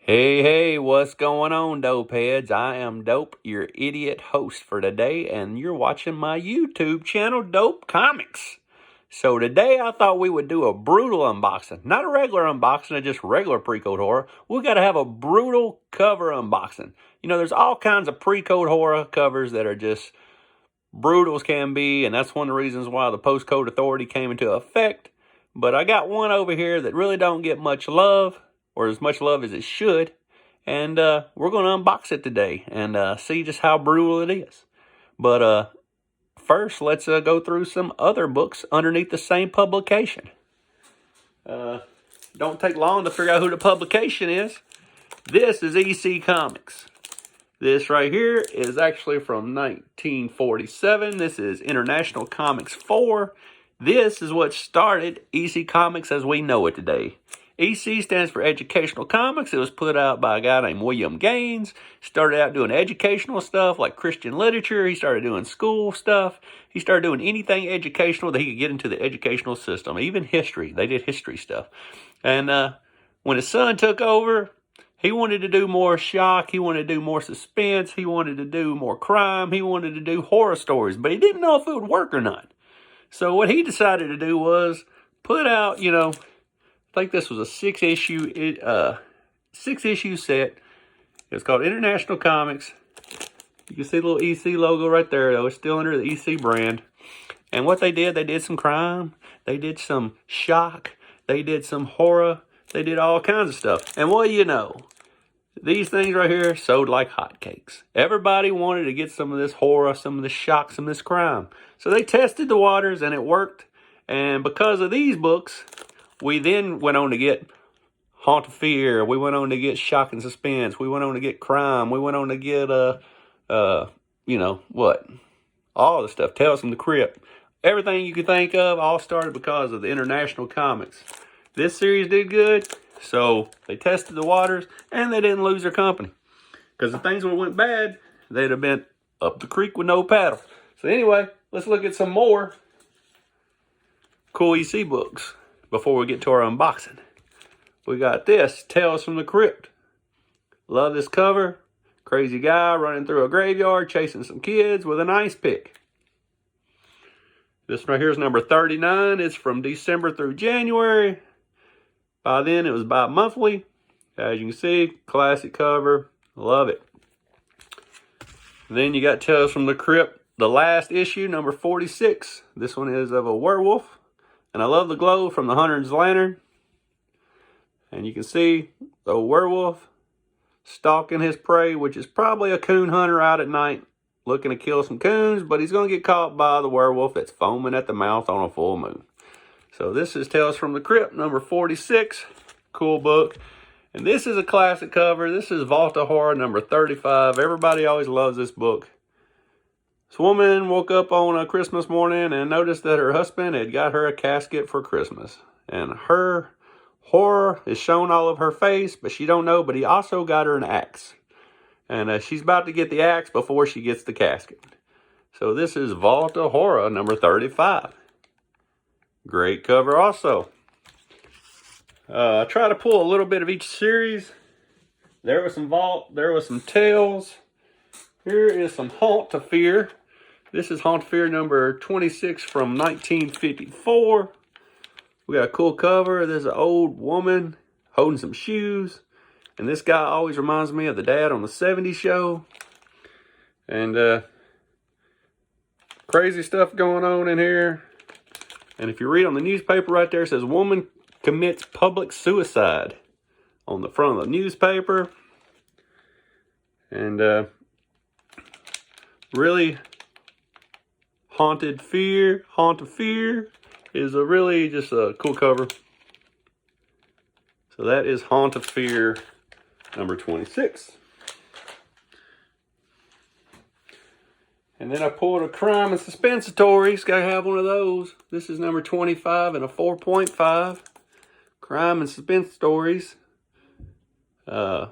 Hey, what's going on, dope heads? I am Dope, your idiot host for today, and you're watching my YouTube channel, Dope Comics. So today I thought we would do a brutal unboxing. Not a regular unboxing of just regular precode horror. We got to have a brutal cover unboxing. You know, there's all kinds of precode horror covers that are just brutal as can be, and that's one of the reasons why the postcode authority came into effect. But I got one over here that really don't get much love, or as much love as it should. And we're going to unbox it today and see just how brutal it is. But first, let's go through some other books underneath the same publication. Don't take long to figure out who the publication is. This is EC Comics. This right here is actually from 1947. This is International Comics 4. This is what started EC Comics as we know it today. EC stands for Educational Comics. It was put out by a guy named William Gaines. Started out doing educational stuff like Christian literature. He started doing school stuff. He started doing anything educational that he could get into the educational system, even history. They did history stuff. And when his son took over, he wanted to do more shock. He wanted to do more suspense. He wanted to do more crime. He wanted to do horror stories, but he didn't know if it would work or not. So what he decided to do was put out, I think this was a six-issue set. It's called International Comics. You can see the little EC logo right there, though. It's still under the EC brand. And what they did some crime. They did some shock. They did some horror. They did all kinds of stuff. And what do you know? These things right here sold like hotcakes. Everybody wanted to get some of this horror, some of this shock, some of this crime. So they tested the waters and it worked. And because of these books, we then went on to get Haunt of Fear. We went on to get Shock and Suspense. We went on to get crime. We went on to get, all the stuff. Tales from the Crypt. Everything you could think of all started because of the International Comics. This series did good, so they tested the waters, and they didn't lose their company. Because if things would have went bad, they'd have been up the creek with no paddle. So anyway, let's look at some more cool EC books before we get to our unboxing. We got this, Tales from the Crypt. Love this cover. Crazy guy running through a graveyard, chasing some kids with an ice pick. This right here is number 39. It's from December through January. By then, it was bi-monthly. As you can see, classic cover. Love it. Then you got Tales from the Crypt, the last issue, number 46. This one is of a werewolf. And I love the glow from the Hunter's Lantern. And you can see the werewolf stalking his prey, which is probably a coon hunter out at night looking to kill some coons, but he's going to get caught by the werewolf that's foaming at the mouth on a full moon. So this is Tales from the Crypt, number 46. Cool book. And this is a classic cover. This is Vault of Horror, number 35. Everybody always loves this book. This woman woke up on a Christmas morning and noticed that her husband had got her a casket for Christmas. And her horror is shown all of her face, but she don't know, but he also got her an axe. And she's about to get the axe before she gets the casket. So this is Vault of Horror, number 35. Great cover also. I try to pull a little bit of each series. There was some Vault. There was some Tales. Here is some Haunt of Fear. This is Haunt of Fear number 26 from 1954. We got a cool cover. There's an old woman holding some shoes. And this guy always reminds me of the dad on the 70s show. And crazy stuff going on in here. And if you read on the newspaper right there, it says, woman commits public suicide on the front of the newspaper. And really, Haunt of Fear is a really just a cool cover. So that is Haunt of Fear number 26. And then I pulled a Crime and Suspense stories. Gotta have one of those. This is number 25 and a 4.5. Crime and Suspense stories. Dude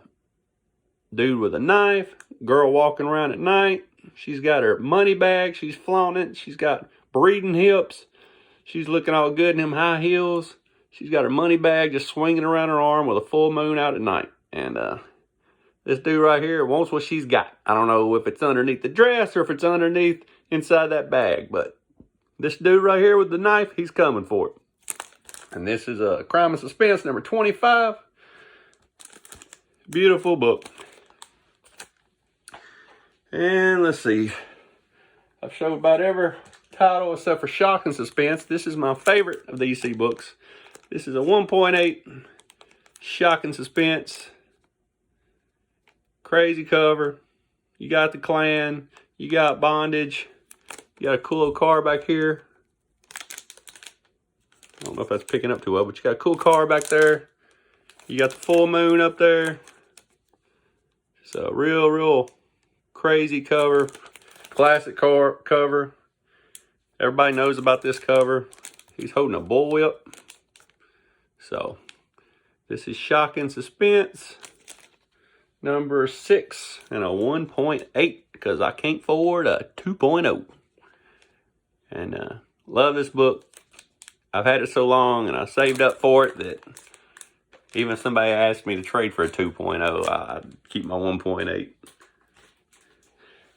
with a knife. Girl walking around at night. She's got her money bag. She's flaunting it. She's got breeding hips. She's looking all good in them high heels. She's got her money bag just swinging around her arm with a full moon out at night. And this dude right here wants what she's got. I don't know if it's underneath the dress or if it's underneath inside that bag, but this dude right here with the knife, he's coming for it. And this is a Crime and Suspense number 25. Beautiful book. And let's see. I've showed about every title except for Shock and Suspense. This is my favorite of the EC books. This is a 1.8 Shock and Suspense. Crazy cover. You got the Klan. You got bondage. You got a cool little car back here. I don't know if that's picking up too well, but you got a cool car back there. You got the full moon up there. It's a real crazy cover. Classic car cover. Everybody knows about this cover. He's holding a bullwhip. So, this is Shock and Suspense number 6 and a 1.8 because I can't afford a 2.0. And love this book. I've had it so long and I saved up for it that even if somebody asked me to trade for a 2.0, I'd keep my 1.8.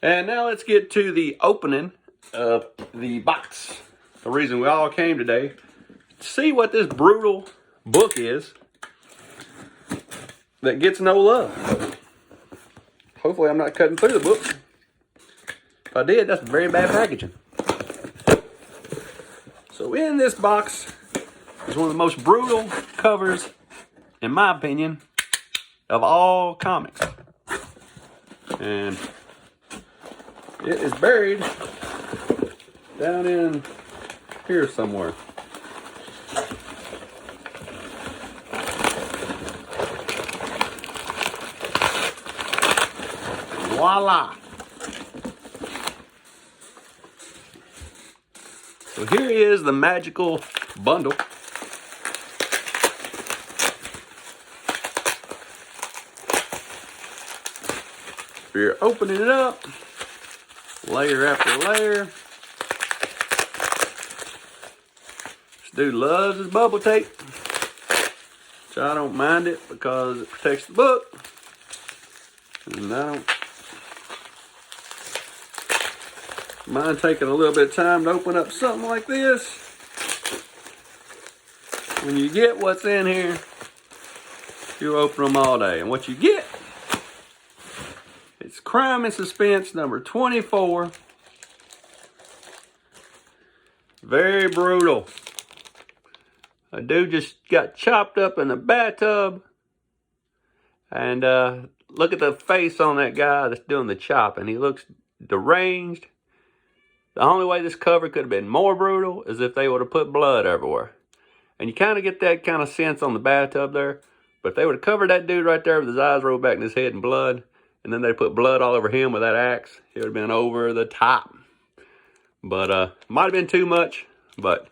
And now let's get to the opening of the box. The reason we all came today, to see what this brutal book is that gets no love. Hopefully I'm not cutting through the book. If I did, that's very bad packaging. So in this box is one of the most brutal covers, in my opinion, of all comics. And it is buried down in here somewhere. Voila! So here is the magical bundle. You're opening it up, layer after layer. This dude loves his bubble tape, which I don't mind it because it protects the book. And I don't mind taking a little bit of time to open up something like this. When you get what's in here, you open them all day. And what you get, it's Crime and Suspense number 24. Very brutal. A dude just got chopped up in the bathtub. And look at the face on that guy that's doing the chopping. He looks deranged. The only way this cover could have been more brutal is if they would have put blood everywhere. And you kind of get that kind of sense on the bathtub there. But if they would have covered that dude right there with his eyes rolled back in his head in blood, and then they put blood all over him with that axe, it would have been over the top. But might have been too much. But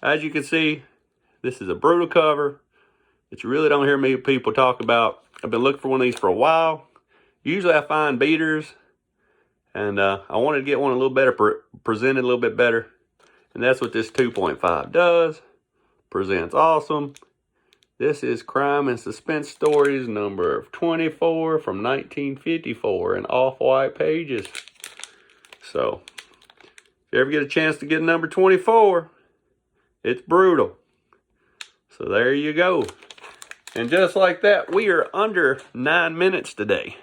as you can see, this is a brutal cover that you really don't hear many people talk about. I've been looking for one of these for a while. Usually I find beaters. And I wanted to get one a little better, presented a little bit better. And that's what this 2.5 does. Presents awesome. This is Crime and Suspense Stories number 24 from 1954 in off-white pages. So, if you ever get a chance to get number 24, it's brutal. So there you go. And just like that, we are under 9 minutes today.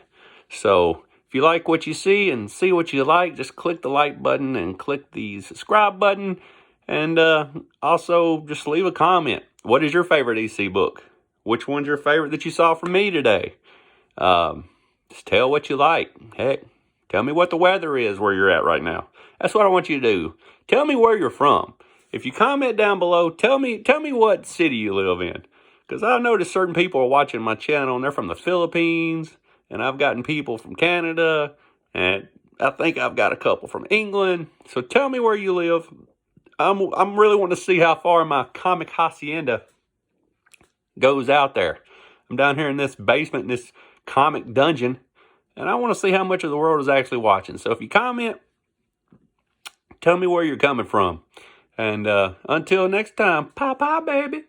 So, if you like what you see and see what you like, just click the like button and click the subscribe button. And also just leave a comment. What is your favorite EC book? Which one's your favorite that you saw from me today? Just tell what you like. Heck, tell me what the weather is where you're at right now. That's what I want you to do. Tell me where you're from. If you comment down below, tell me what city you live in. Because I noticed certain people are watching my channel and they're from the Philippines. And I've gotten people from Canada, and I think I've got a couple from England. So tell me where you live. I'm really wanting to see how far my comic hacienda goes out there. I'm down here in this basement, in this comic dungeon, and I want to see how much of the world is actually watching. So if you comment, tell me where you're coming from. And until next time, bye-bye, baby.